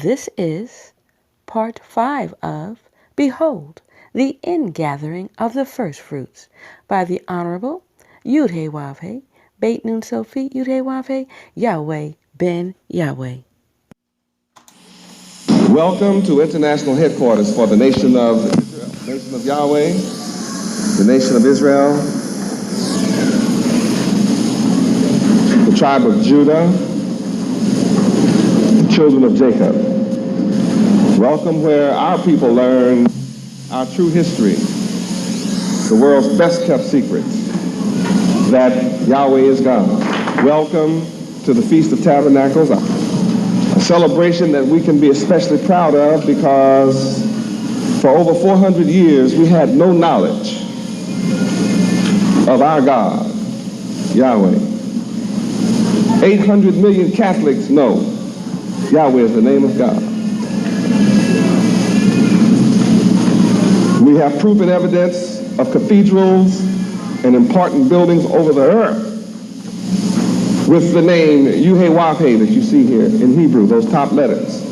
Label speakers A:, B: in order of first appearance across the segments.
A: This is part 5 of Behold, the Ingathering of the Firstfruits by the Honorable Yahweh Beit Nun Sophie Yahweh Ben Yahweh.
B: Welcome to international headquarters for the nation of Yahweh, the nation of Israel, the tribe of Judah, the children of Jacob. Welcome where our people learn our true history, the world's best kept secret, that Yahweh is God. Welcome to the Feast of Tabernacles, a celebration that we can be especially proud of because for over 400 years we had no knowledge of our God, Yahweh. 800 million Catholics know Yahweh is the name of God. We have proof and evidence of cathedrals and important buildings over the earth with the name Yahweh that you see here in Hebrew. Those top letters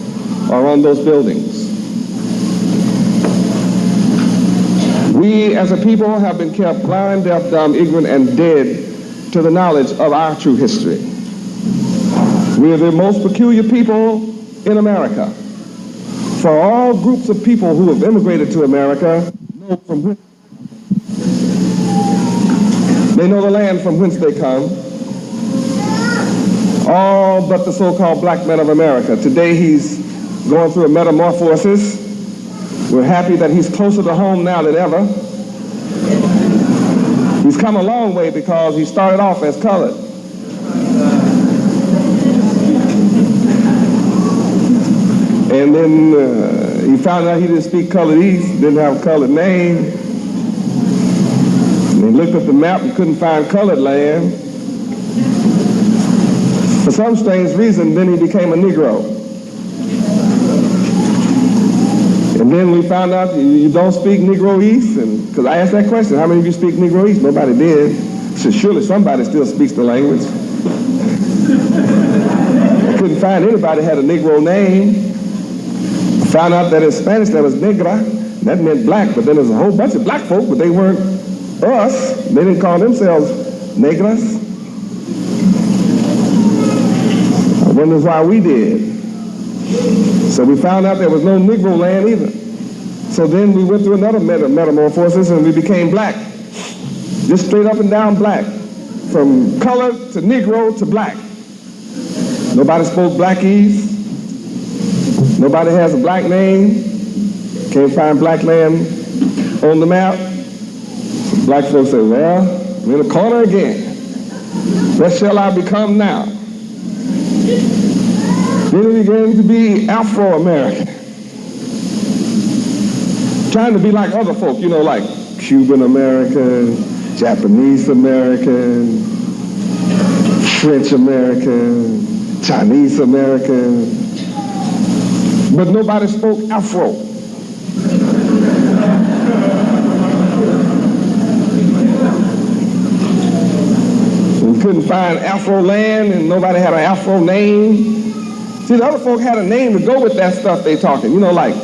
B: are on those buildings. We as a people have been kept blind, deaf, dumb, ignorant, and dead to the knowledge of our true history. We are the most peculiar people in America. For all groups of people who have immigrated to America, they know the land from whence they come. All but the so-called black man of America. Today he's going through a metamorphosis. We're happy that he's closer to home now than ever. He's come a long way because he started off as colored. And then he found out he didn't speak coloredese, didn't have a colored name. And he looked at the map and couldn't find colored land. For some strange reason, then he became a Negro. And then we found out you don't speak Negroese, and because I asked that question, how many of you speak Negroese? Nobody did. So surely somebody still speaks the language. I couldn't find anybody that had a Negro name. Found out that in Spanish there was negra, that meant black, but then there's a whole bunch of black folk, but they weren't us. They didn't call themselves negras. I wonder why we did. So we found out there was no Negro land either. So then we went through another metamorphosis and we became black. Just straight up and down black. From color to Negro to black. Nobody spoke Blackies. Nobody has a black name. Can't find black land on the map. Black folks say, well, we're in the corner again. What shall I become now? Then we began to be Afro-American. Trying to be like other folk, you know, like Cuban-American, Japanese-American, French-American, Chinese-American. But nobody spoke Afro. We couldn't find Afro land and nobody had an Afro name. See, the other folk had a name to go with that stuff they talking, you know, like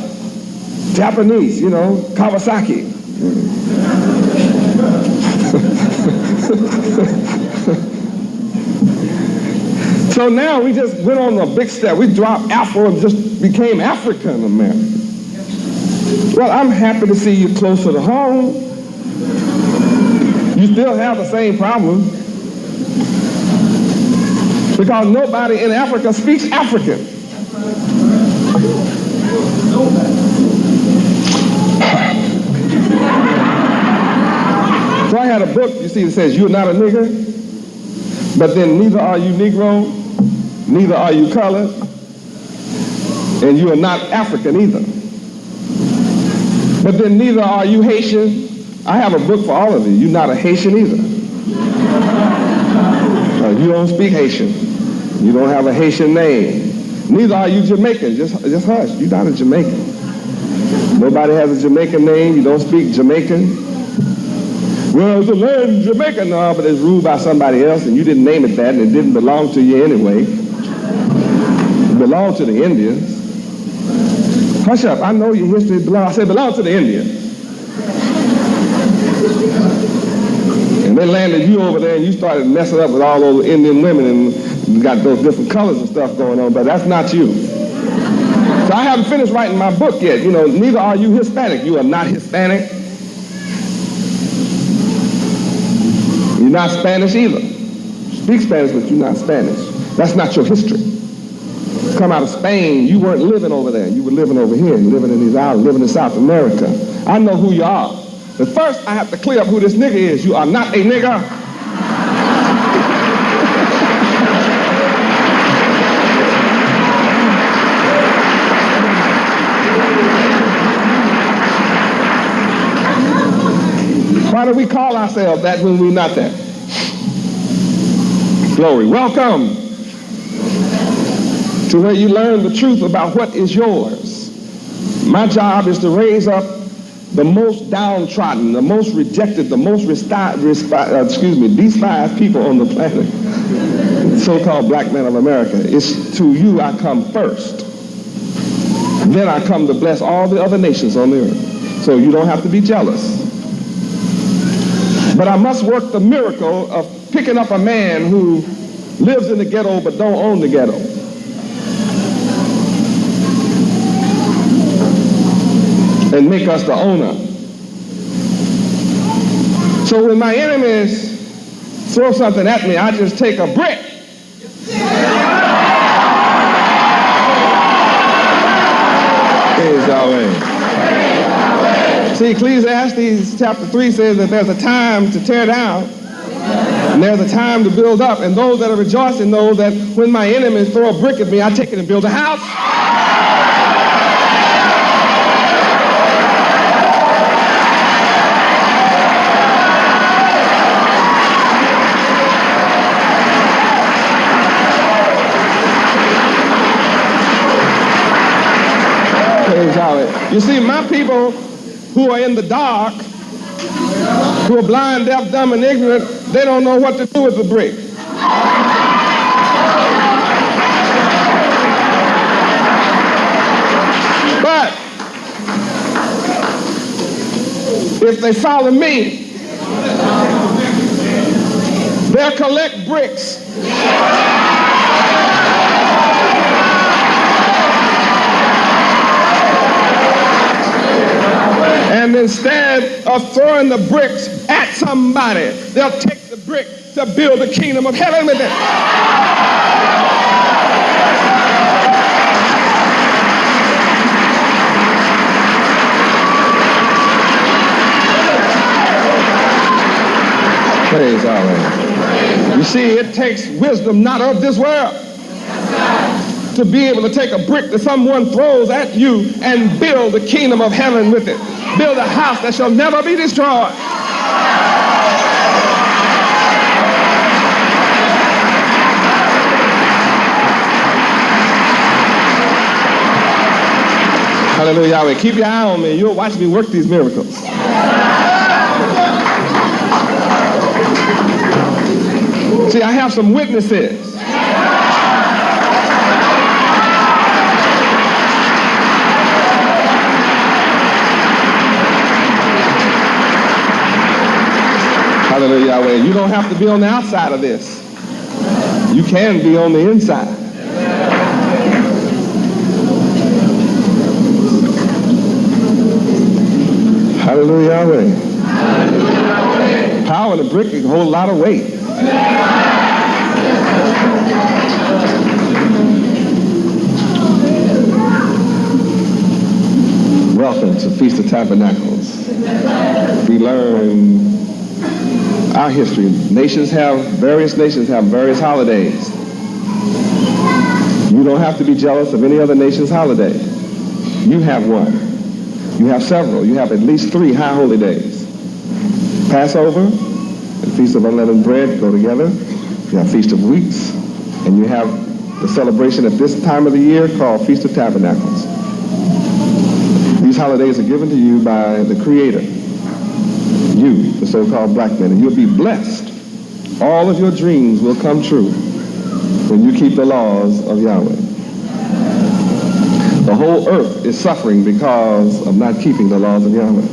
B: Japanese, you know, Kawasaki. So now we just went on a big step. We dropped Afro and just became African American. Well, I'm happy to see you closer to home. You still have the same problem because nobody in Africa speaks African. So I had a book, you see, that says, you're not a nigger, but then neither are you Negro, neither are you colored, and you are not African either. But then neither are you Haitian. I have a book for all of you. You're not a Haitian either. You don't speak Haitian. You don't have a Haitian name. Neither are you Jamaican. Just hush. You're not a Jamaican. Nobody has a Jamaican name. You don't speak Jamaican. Well, the land Jamaica, no, but it's ruled by somebody else, and you didn't name it that, and it didn't belong to you anyway. It belonged to the Indians. Hush up. I know your history belongs to the Indians. And they landed you over there and you started messing up with all those Indian women and you got those different colors and stuff going on, but that's not you. So I haven't finished writing my book yet. You know, neither are you Hispanic. You are not Hispanic. You're not Spanish either. You speak Spanish, but you're not Spanish. That's not your history. You come out of Spain, you weren't living over there. You were living over here, living in these islands, living in South America. I know who you are. But first, I have to clear up who this nigga is. You are not a nigga. Why do we call ourselves that when we're not that? Glory. Welcome to where you learn the truth about what is yours. My job is to raise up the most downtrodden, the most rejected, the most despised people on the planet, so-called black men of America. It's to you I come first. Then I come to bless all the other nations on the earth. So you don't have to be jealous. But I must work the miracle of picking up a man who lives in the ghetto but don't own the ghetto. And make us the owner. So when my enemies throw something at me, I just take a brick. Praise Yahweh. See, Ecclesiastes chapter 3 says that there's a time to tear down and there's a time to build up. And those that are rejoicing know that when my enemies throw a brick at me, I take it and build a house. You see, my people who are in the dark, who are blind, deaf, dumb, and ignorant, they don't know what to do with the brick. But if they follow me, they'll collect bricks. And instead of throwing the bricks at somebody, they'll take the brick to build the kingdom of heaven with it. Praise Yahweh. You see, it takes wisdom not of this world to be able to take a brick that someone throws at you and build the kingdom of heaven with it. Build a house that shall never be destroyed. Hallelujah, Yahweh. Keep your eye on me. You'll watch me work these miracles. See, I have some witnesses. Hallelujah, Yahweh. You don't have to be on the outside of this. You can be on the inside. Hallelujah, Yahweh. Power in the brick can hold a lot of weight. Welcome to Feast of Tabernacles. We learn our history. Various nations have various holidays. You don't have to be jealous of any other nation's holiday. You have one. You have several. You have at least 3 high holy days. Passover and Feast of Unleavened Bread go together. You have Feast of Weeks, and you have the celebration at this time of the year called Feast of Tabernacles. These holidays are given to you by the Creator. You, the so-called black men, and you'll be blessed. All of your dreams will come true when you keep the laws of Yahweh. The whole earth is suffering because of not keeping the laws of Yahweh.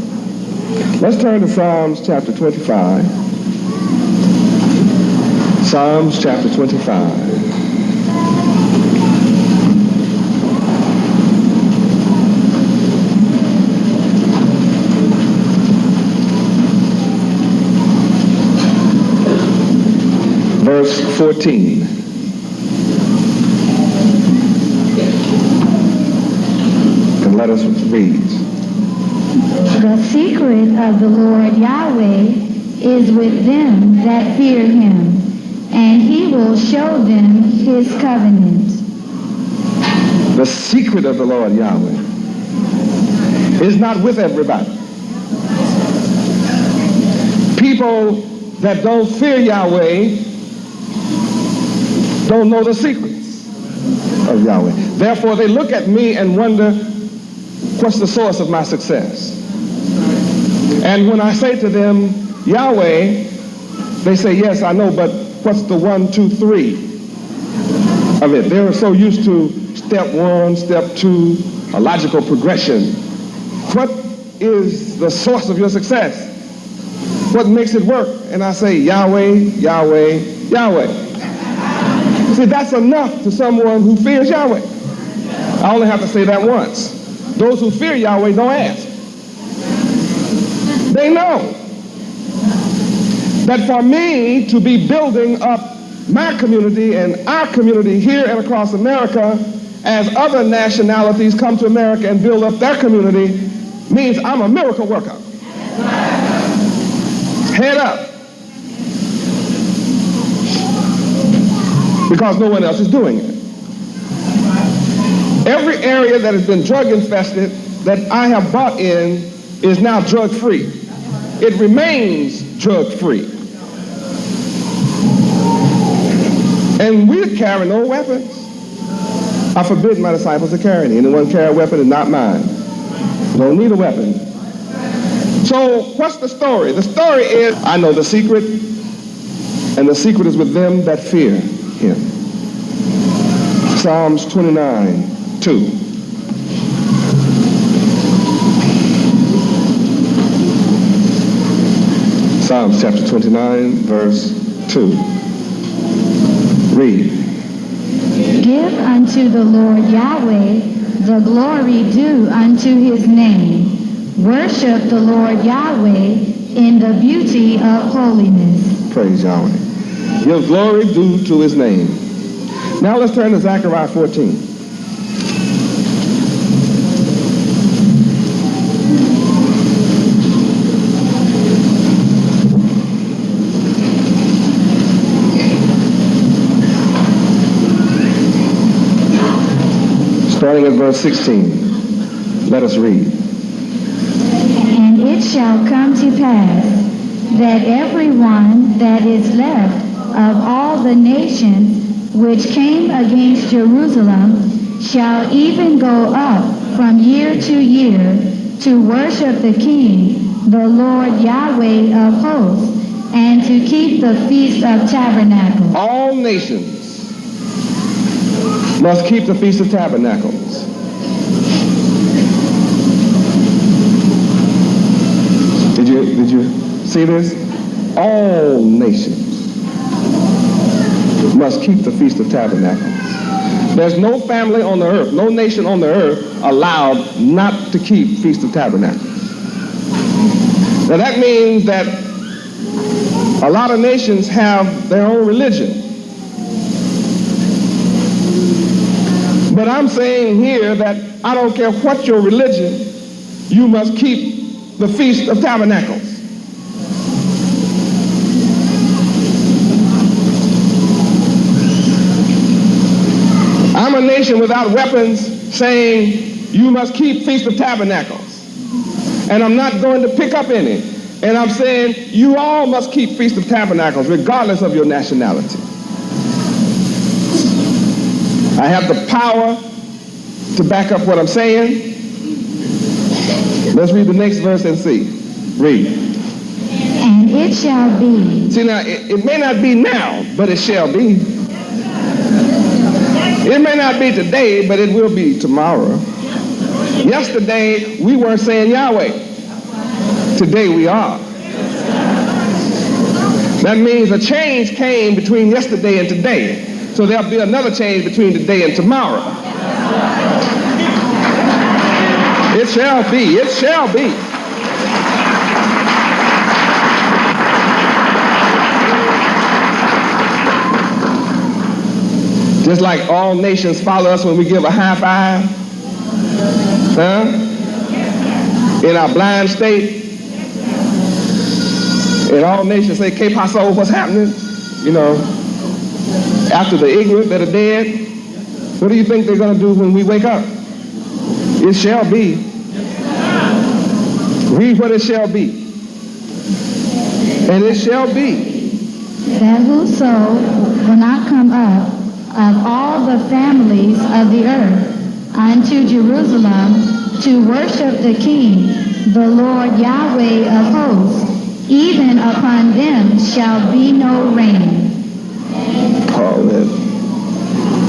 B: Let's turn to Psalms chapter 25. Psalms chapter 25. Verse 14. And let us read.
C: The secret of the Lord Yahweh is with them that fear him, and he will show them his covenant.
B: The secret of the Lord Yahweh is not with everybody. People that don't fear Yahweh don't know the secrets of Yahweh. Therefore, they look at me and wonder, what's the source of my success? And when I say to them, Yahweh, they say, yes, I know, but what's the 1, 2, 3 of it? They're so used to step 1, step 2, a logical progression. What is the source of your success? What makes it work? And I say, Yahweh, Yahweh, Yahweh. See, that's enough to someone who fears Yahweh. I only have to say that once. Those who fear Yahweh don't ask. They know that for me to be building up my community and our community here and across America as other nationalities come to America and build up their community means I'm a miracle worker. Head up. Because no one else is doing it. Every area that has been drug infested that I have bought in is now drug free. It remains drug free. And we carry no weapons. I forbid my disciples to carry any. Anyone carry a weapon is not mine. Don't need a weapon. So what's the story? The story is, I know the secret, and the secret is with them that fear him. Psalms 29, 2. Psalms chapter 29, verse 2. Read.
C: Give unto the Lord Yahweh the glory due unto his name. Worship the Lord Yahweh in the beauty of holiness.
B: Praise Yahweh. Give glory due to his name. Now let's turn to Zechariah 14. Starting at verse 16. Let us read.
C: And it shall come to pass that everyone that is left of all the nations which came against Jerusalem shall even go up from year to year to worship the King, the Lord Yahweh of hosts, and to keep the Feast of Tabernacles.
B: All nations must keep the Feast of Tabernacles. Did you see this? All nations must keep the Feast of Tabernacles. There's no family on the earth, no nation on the earth allowed not to keep Feast of Tabernacles. Now that means that a lot of nations have their own religion. But I'm saying here that I don't care what your religion, you must keep the Feast of Tabernacles. I'm a nation without weapons saying you must keep Feast of Tabernacles. And I'm not going to pick up any. And I'm saying you all must keep Feast of Tabernacles regardless of your nationality. I have the power to back up what I'm saying. Let's read the next verse and see. Read.
C: And it shall be.
B: See now, it may not be now, but it shall be. It may not be today, but it will be tomorrow. Yesterday, we weren't saying Yahweh. Today, we are. That means a change came between yesterday and today. So there'll be another change between today and tomorrow. It shall be. It shall be. Just like all nations follow us when we give a high five, in our blind state, and all nations say, "Que paso?" What's happening? You know, after the ignorant that are dead, what do you think they're going to do when we wake up? It shall be. Read what it shall be. And it shall be
C: that whoso will not come up of all the families of the earth unto Jerusalem to worship the King, the Lord Yahweh of hosts, even upon them shall be no rain.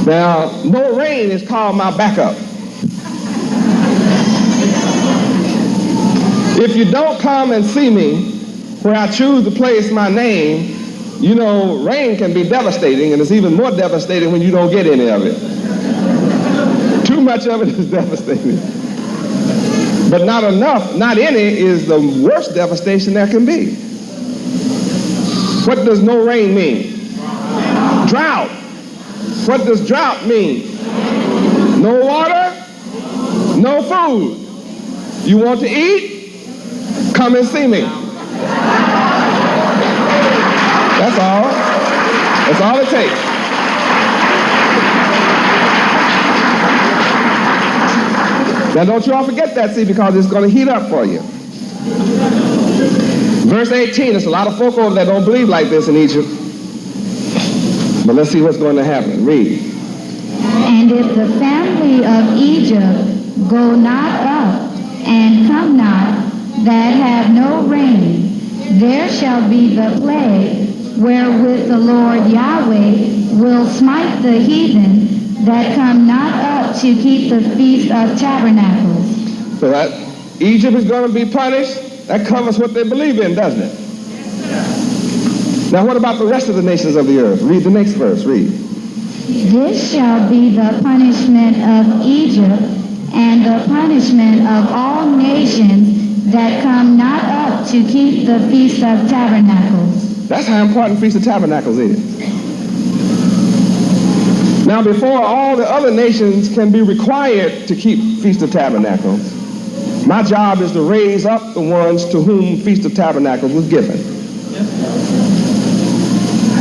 B: Now, no rain is called my backup. If you don't come and see me where I choose to place my name, you know, rain can be devastating, and it's even more devastating when you don't get any of it. Too much of it is devastating. But not enough, not any, is the worst devastation there can be. What does no rain mean? Drought. What does drought mean? No water, no food. You want to eat? Come and see me. That's all. That's all it takes. Now don't you all forget that, see, because it's going to heat up for you. Verse 18, there's a lot of folk over there that don't believe like this in Egypt. But let's see what's going to happen. Read.
C: And if the family of Egypt go not up and come not, that have no rain, there shall be the plague wherewith the Lord Yahweh will smite the heathen that come not up to keep the Feast of Tabernacles.
B: So that Egypt is going to be punished. That covers what they believe in, doesn't it? Now what about the rest of the nations of the earth? Read the next verse. Read.
C: This shall be the punishment of Egypt and the punishment of all nations that come not up to keep the Feast of Tabernacles.
B: That's how important Feast of Tabernacles is. Now, before all the other nations can be required to keep Feast of Tabernacles, my job is to raise up the ones to whom Feast of Tabernacles was given.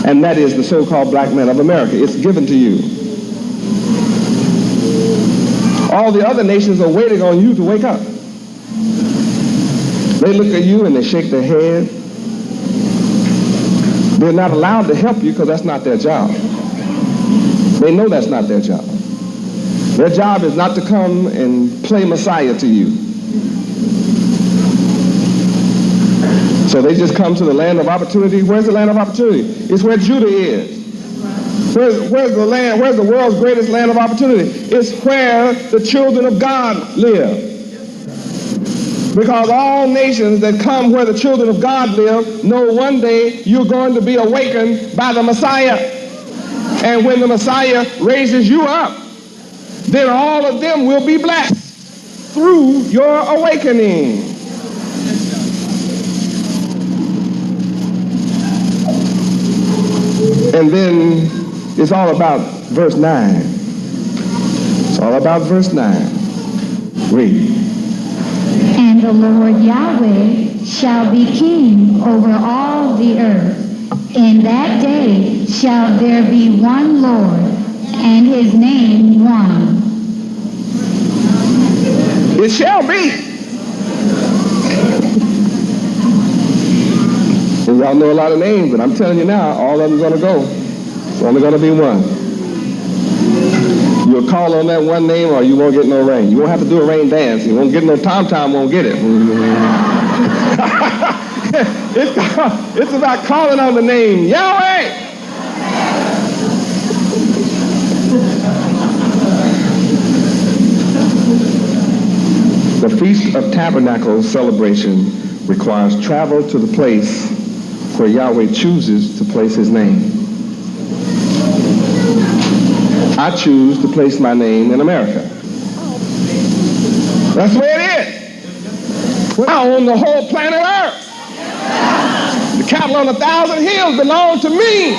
B: And that is the so-called black men of America. It's given to you. All the other nations are waiting on you to wake up. They look at you and they shake their head. They're not allowed to help you because that's not their job. They know that's not their job. Their job is not to come and play Messiah to you. So they just come to the land of opportunity. Where's the land of opportunity? It's where Judah is. Where's the land? Where's the world's greatest land of opportunity? It's where the children of God live. Because all nations that come where the children of God live know one day you're going to be awakened by the Messiah. And when the Messiah raises you up, then all of them will be blessed through your awakening. And then it's all about verse 9. It's all about verse 9. Read.
C: And the Lord Yahweh shall be king over all the earth. In that day shall there be one Lord, and his name one.
B: It shall be. And y'all know a lot of names, but I'm telling you now, all of them are going to go. It's only going to be one. You'll call on that one name or you won't get no rain. You won't have to do a rain dance. You won't get no tom-tom, won't get it. It's about calling on the name Yahweh. The Feast of Tabernacles celebration requires travel to the place where Yahweh chooses to place his name. I choose to place my name in America. That's the way it is. I own the whole planet Earth. The cattle on 1,000 hills belong to me.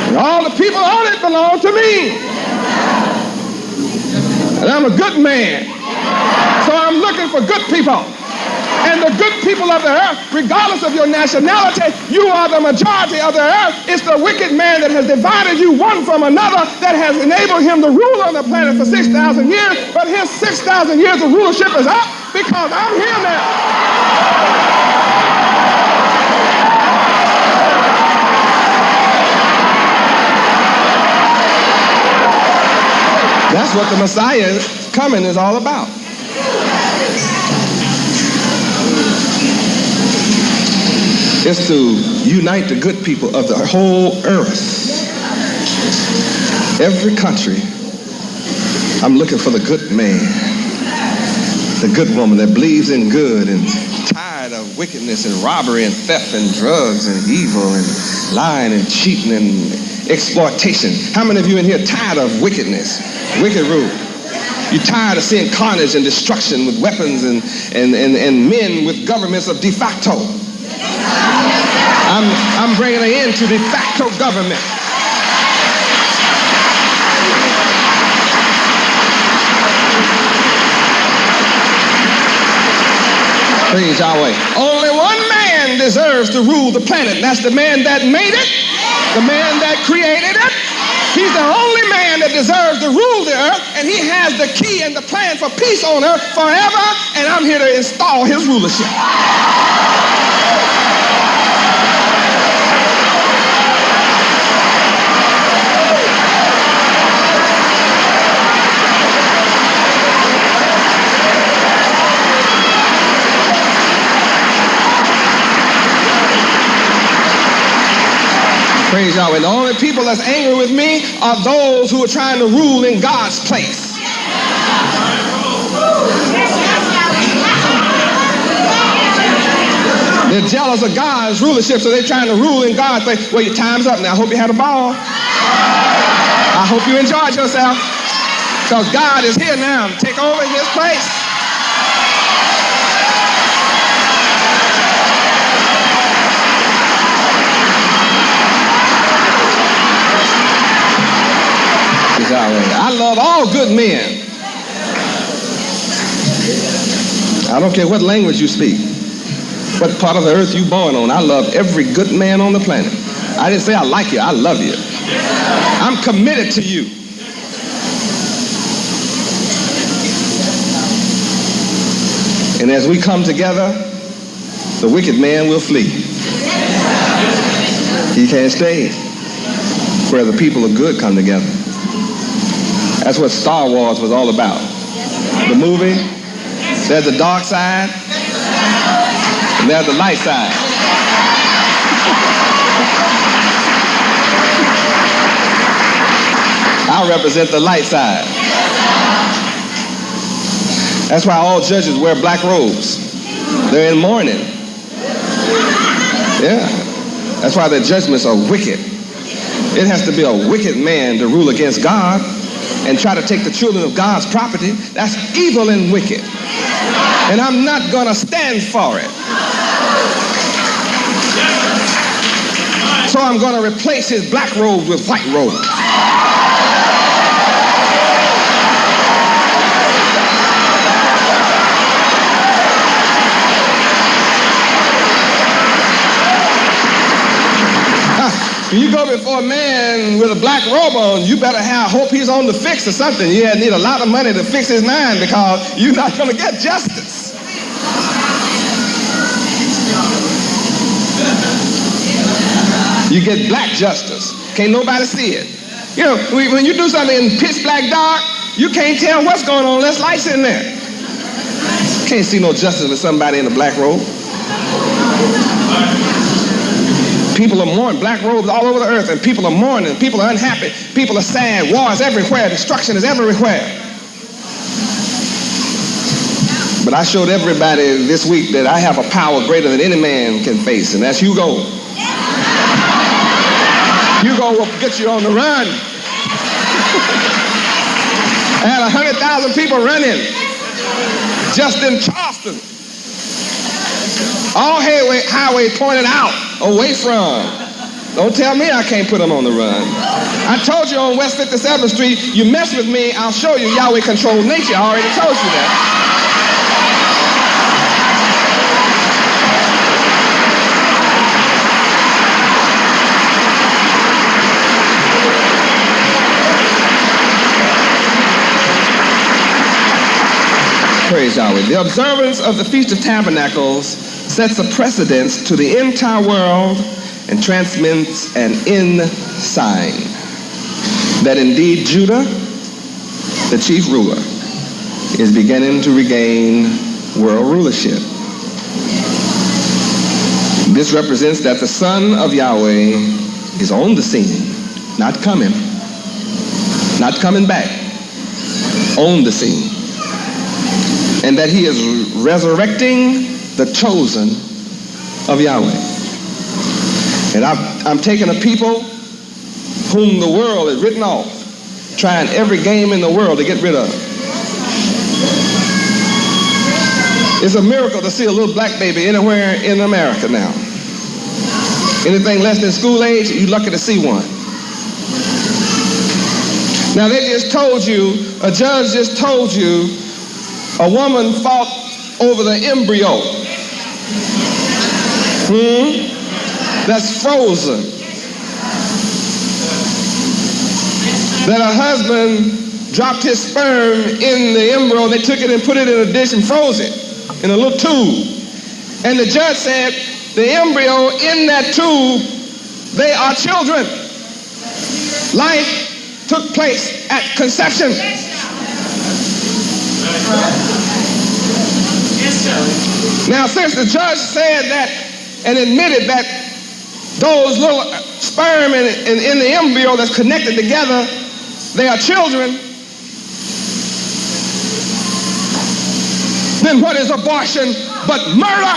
B: And all the people on it belong to me. And I'm a good man. So I'm looking for good people. And the good people of the earth, regardless of your nationality, you are the majority of the earth. It's the wicked man that has divided you one from another that has enabled him to rule on the planet for 6,000 years. But his 6,000 years of rulership is up because I'm here now. That's what the Messiah coming is all about. It's to unite the good people of the whole earth. Every country, I'm looking for the good man, the good woman that believes in good and tired of wickedness and robbery and theft and drugs and evil and lying and cheating and exploitation. How many of you in here tired of wickedness, wicked rule? You're tired of seeing carnage and destruction with weapons and men with governments of de facto. I'm bringing an end to de facto government. Praise Yahweh. Only one man deserves to rule the planet. That's the man that made it, the man that created it. He's the only man that deserves to rule the earth, and he has the key and the plan for peace on earth forever, and I'm here to install his rulership. Praise Yahweh. The only people that's angry with me are those who are trying to rule in God's place. They're jealous of God's rulership, so they're trying to rule in God's place. Well, your time's up now. I hope you had a ball. I hope you enjoyed yourself, because God is here now to take over his place. I love all good men. I don't care what language you speak, what part of the earth you're born on. I love every good man on the planet. I didn't say I like you, I love you. I'm committed to you. And as we come together, the wicked man will flee. He can't stay where the people of good come together. That's what Star Wars was all about. The movie, there's the dark side, and there's the light side. I represent the light side. That's why all judges wear black robes. They're in mourning. Yeah. That's why their judgments are wicked. It has to be a wicked man to rule against God and try to take the children of God's property. That's evil and wicked. And I'm not going to stand for it. So I'm going to replace his black robes with white robes. When you go before a man with a black robe on, you better hope he's on the fix or something. You need a lot of money to fix his mind, because you're not going to get justice. You get black justice. Can't nobody see it. You know, when you do something in pitch black dark, you can't tell what's going on unless light's in there. Can't see no justice with somebody in a black robe. People are mourning, black robes all over the earth, and people are mourning, people are unhappy, people are sad, wars everywhere, destruction is everywhere. I showed everybody this week that I have a power greater than any man can face, and that's Hugo. Hugo will get you on the run. I had 100,000 people running just in Charleston. All highway pointed out, away from. Don't tell me I can't put them on the run. I told you on West 57th Street, you mess with me, I'll show you Yahweh controlled nature. I already told you that. Praise Yahweh. The observance of the Feast of Tabernacles sets a precedence to the entire world and transmits an end sign that indeed Judah, the chief ruler, is beginning to regain world rulership. This represents that the Son of Yahweh is on the scene, not coming back, on the scene. And that he is resurrecting the chosen of Yahweh. And I'm taking a people whom the world has written off, trying every game in the world to get rid of. It's a miracle to see a little black baby anywhere in America now. Anything less than school age, you're lucky to see one. Now they just told you, a judge just told you, a woman fought over the embryo. That's frozen. That her husband dropped his sperm in the embryo. They took it and put it in a dish and froze it in a little tube. And the judge said, the embryo in that tube, they are children. Life took place at conception. Now, since the judge said that and admitted that those little sperm in the embryo that's connected together, they are children, then what is abortion but murder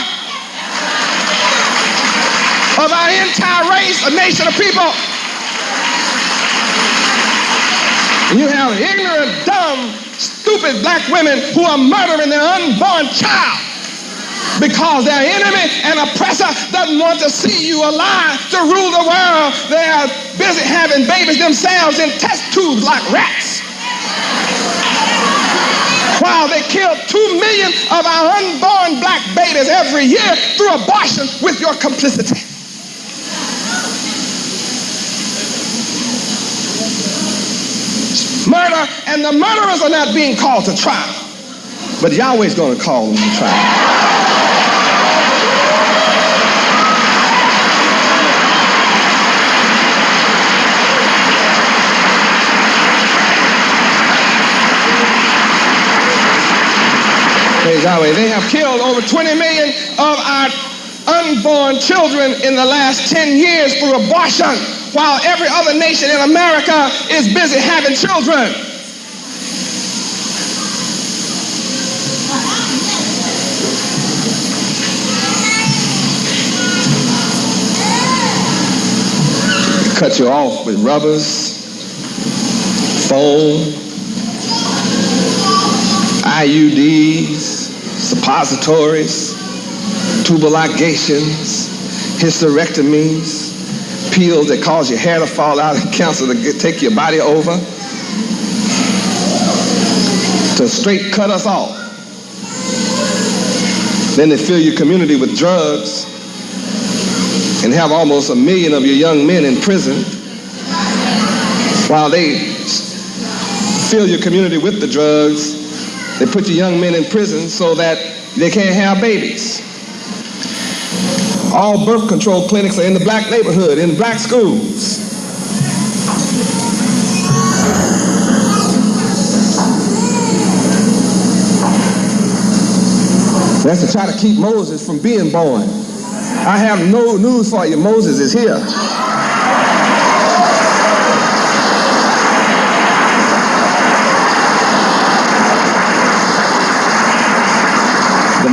B: of our entire race, a nation of people? And you have ignorant, dumb, stupid black women who are murdering their unborn child because their enemy and oppressor doesn't want to see you alive to rule the world. They are busy having babies themselves in test tubes like rats. While they kill 2 million of our unborn black babies every year through abortion with your complicity. Murder, and the murderers are not being called to trial, but Yahweh's going to call them to trial. Praise Yahweh. They have killed over 20 million of our unborn children in the last 10 years through abortion, while every other nation in America is busy having children. They cut you off with rubbers, foam, IUDs, suppositories, tubal ligations, hysterectomies, pills that cause your hair to fall out and cancer to take your body over, to straight cut us off. Then they fill your community with drugs and have almost 1 million of your young men in prison while they fill your community with the drugs. They put your young men in prison so that they can't have babies. All birth control clinics are in the black neighborhood, in black schools. That's to try to keep Moses from being born. I have no news for you. Moses is here.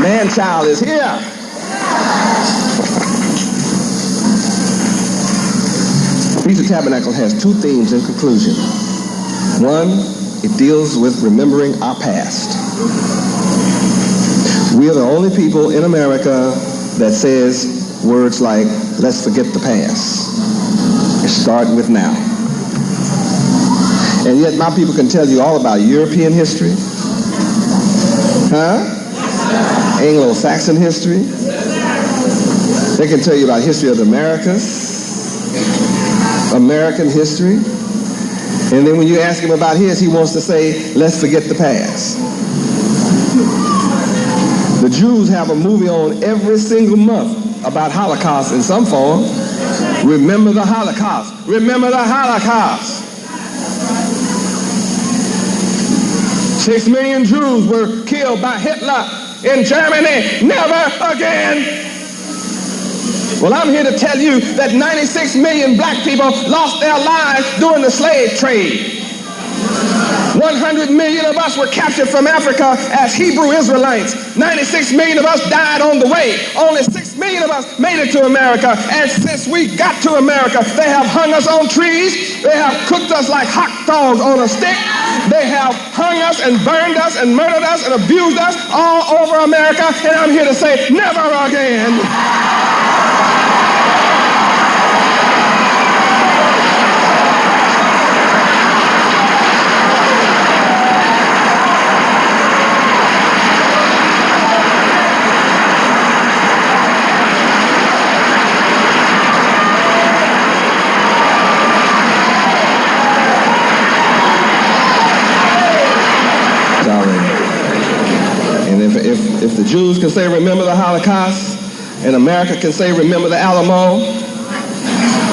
B: Man-child is here. Feast of Tabernacles has two themes in conclusion. One, it deals with remembering our past. We are the only people in America that says words like, let's forget the past. It's starting with now. And yet my people can tell you all about European history. Anglo-Saxon history. They can tell you about history of the Americas, American history. And then when you ask him about his, he wants to say, let's forget the past. The Jews have a movie on every single month about Holocaust in some form. Remember the Holocaust. Remember the Holocaust. 6 million Jews were killed by Hitler in Germany. Never again. Well, I'm here to tell you that 96 million black people lost their lives during the slave trade. 100 million of us were captured from Africa as Hebrew Israelites. 96 million of us died on the way. Only 6 million of us made it to America. And since we got to America, they have hung us on trees. They have cooked us like hot dogs on a stick. They have hung us and burned us and murdered us and abused us all over America. And I'm here to say, never again. If the Jews can say remember the Holocaust, and America can say remember the Alamo,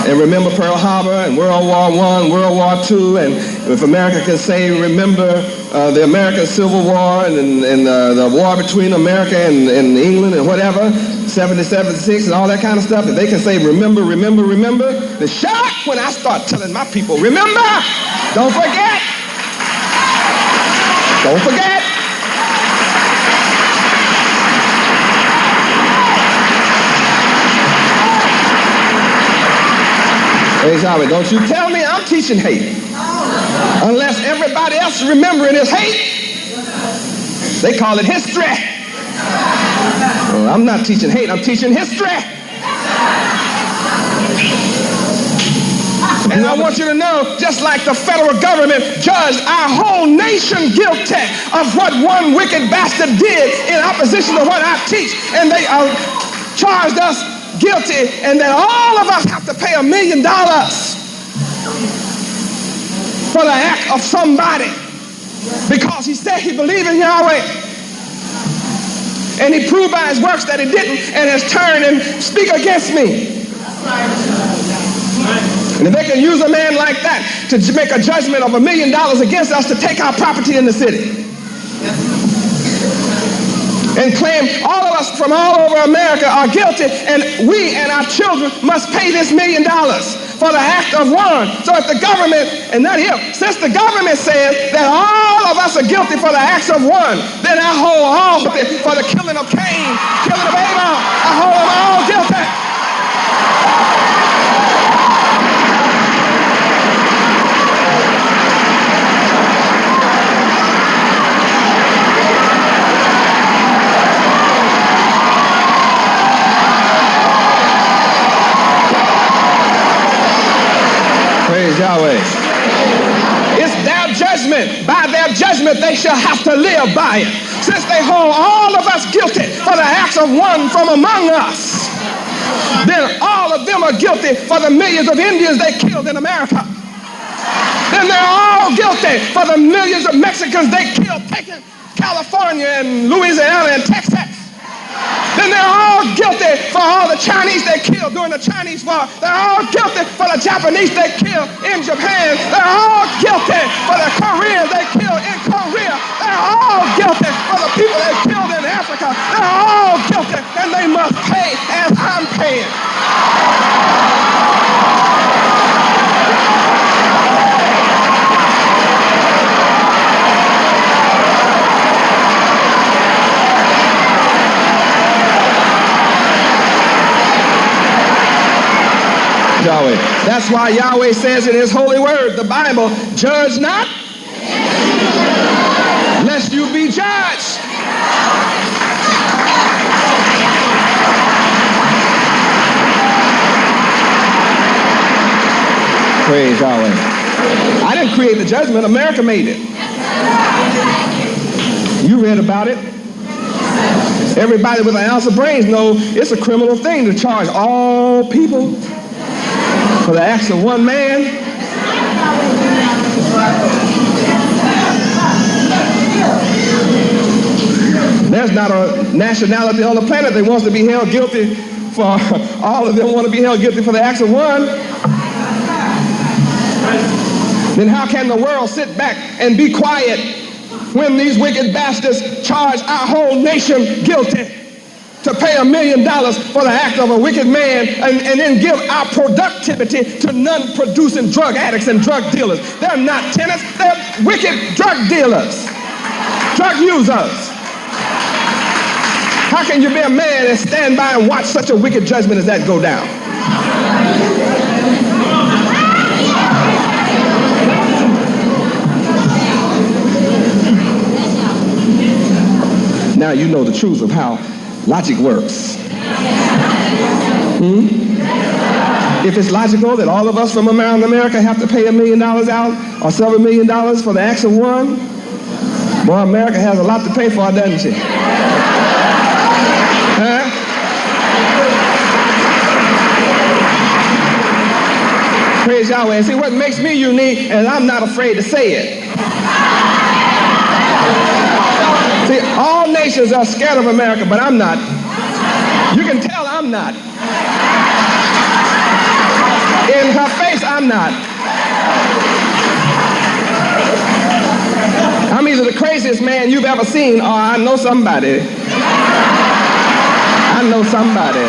B: and remember Pearl Harbor and World War I, World War II, and if America can say remember the American Civil War and the war between America and England and whatever, 76 and all that kind of stuff, if they can say remember, remember, remember, then shut up when I start telling my people, remember, don't forget, don't forget. Hey, Yahweh, don't you tell me I'm teaching hate. Unless everybody else remembering is hate. They call it history. Well, I'm not teaching hate, I'm teaching history. And I want you to know, just like the federal government judged our whole nation guilty of what one wicked bastard did in opposition to what I teach, and they charged us guilty, and that all of us have to pay $1 million for the act of somebody because he said he believed in Yahweh, and he proved by his works that he didn't, and has turned and speak against me. And if they can use a man like that to make a judgment of $1 million against us to take our property in the city and claim all of us from all over America are guilty, and we and our children must pay this $1 million for the act of one. So if the government, and not him, since the government says that all of us are guilty for the acts of one, then I hold all for the killing of Cain, killing of Abel, I hold them all guilty. Praise Yahweh. It's their judgment. By their judgment, they shall have to live by it. Since they hold all of us guilty for the acts of one from among us, then all of them are guilty for the millions of Indians they killed in America. Then they're all guilty for the millions of Mexicans they killed, taking California and Louisiana and Texas. Then they're all guilty for all the Chinese they killed during the Chinese War. They're all guilty for the Japanese they killed in Japan. They're all guilty for the Koreans they killed in Korea. They're all guilty for the people they killed in Africa. They're all guilty, and they must pay as I'm paying. Yahweh. That's why Yahweh says in his holy word, the Bible, judge not, lest you be judged. Praise Yahweh. I didn't create the judgment. America made it. You read about it. Everybody with an ounce of brains knows it's a criminal thing to charge all people for the acts of one man. There's not a nationality on the planet that wants to be held guilty for all of them want to be held guilty for the acts of one. Then how can the world sit back and be quiet when these wicked bastards charge our whole nation guilty to pay $1 million for the act of a wicked man and then give our productivity to non-producing drug addicts and drug dealers? They're not tenants, they're wicked drug dealers, drug users. How can you be a man and stand by and watch such a wicked judgment as that go down? Now you know the truth of how logic works. If it's logical that all of us from around America have to pay $1 million out or several $1 million for the acts of one, boy, America has a lot to pay for, doesn't she? Huh? Praise Yahweh. And see, what makes me unique, and I'm not afraid to say it. See, all nations are scared of America, but I'm not. You can tell I'm not. In her face, I'm not. I'm either the craziest man you've ever seen, or I know somebody. I know somebody.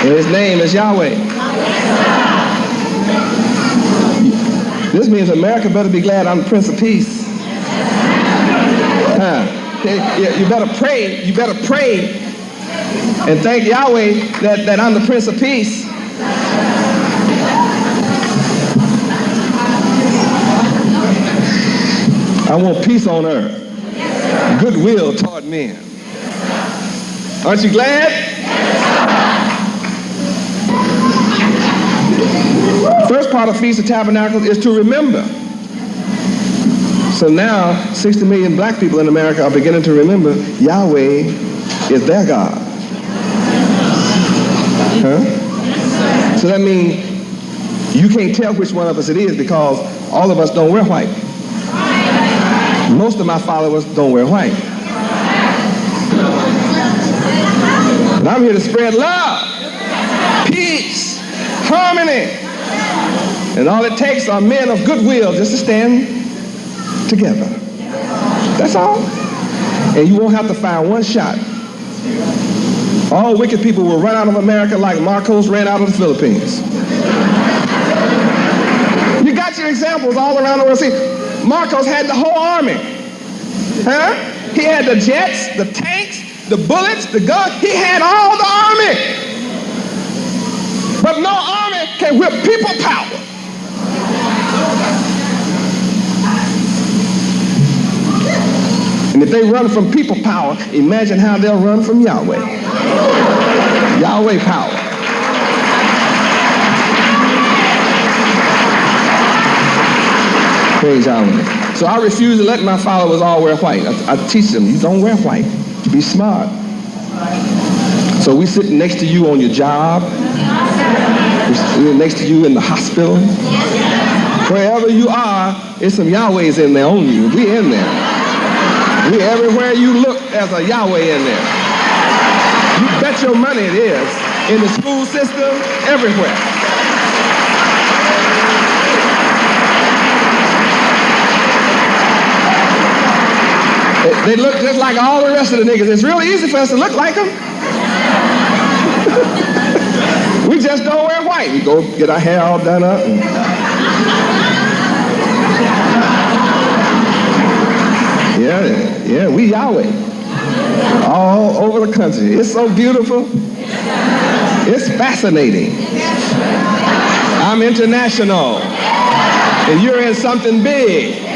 B: And his name is Yahweh. This means America better be glad I'm the Prince of Peace. You better pray. You better pray and thank Yahweh that I'm the Prince of Peace. I want peace on earth, goodwill toward men. Aren't you glad? First part of Feast of Tabernacles is to remember. So now 60 million black people in America are beginning to remember Yahweh is their God. Huh? So that means you can't tell which one of us it is because all of us don't wear white. Most of my followers don't wear white. And I'm here to spread love, peace, harmony. And all it takes are men of goodwill just to stand together. That's all. And you won't have to fire one shot. All wicked people will run out of America like Marcos ran out of the Philippines. You got your examples all around the world. See, Marcos had the whole army. Huh? He had the jets, the tanks, the bullets, the guns. He had all the army. But no army can whip people power. And if they run from people power, imagine how they'll run from Yahweh. Yahweh power. Praise Yahweh. So I refuse to let my followers all wear white. I teach them, you don't wear white. Be smart. So we sit next to you on your job. We're next to you in the hospital. Wherever you are, there's some Yahwehs in there on you. We in there. We everywhere you look, there's a Yahweh in there. You bet your money it is. In the school system, everywhere. They look just like all the rest of the niggas. It's real easy for us to look like them. We just don't wear white. We go get our hair all done up. Yeah, we Yahweh. all over the country. It's so beautiful. It's fascinating. I'm international, and you're in something big.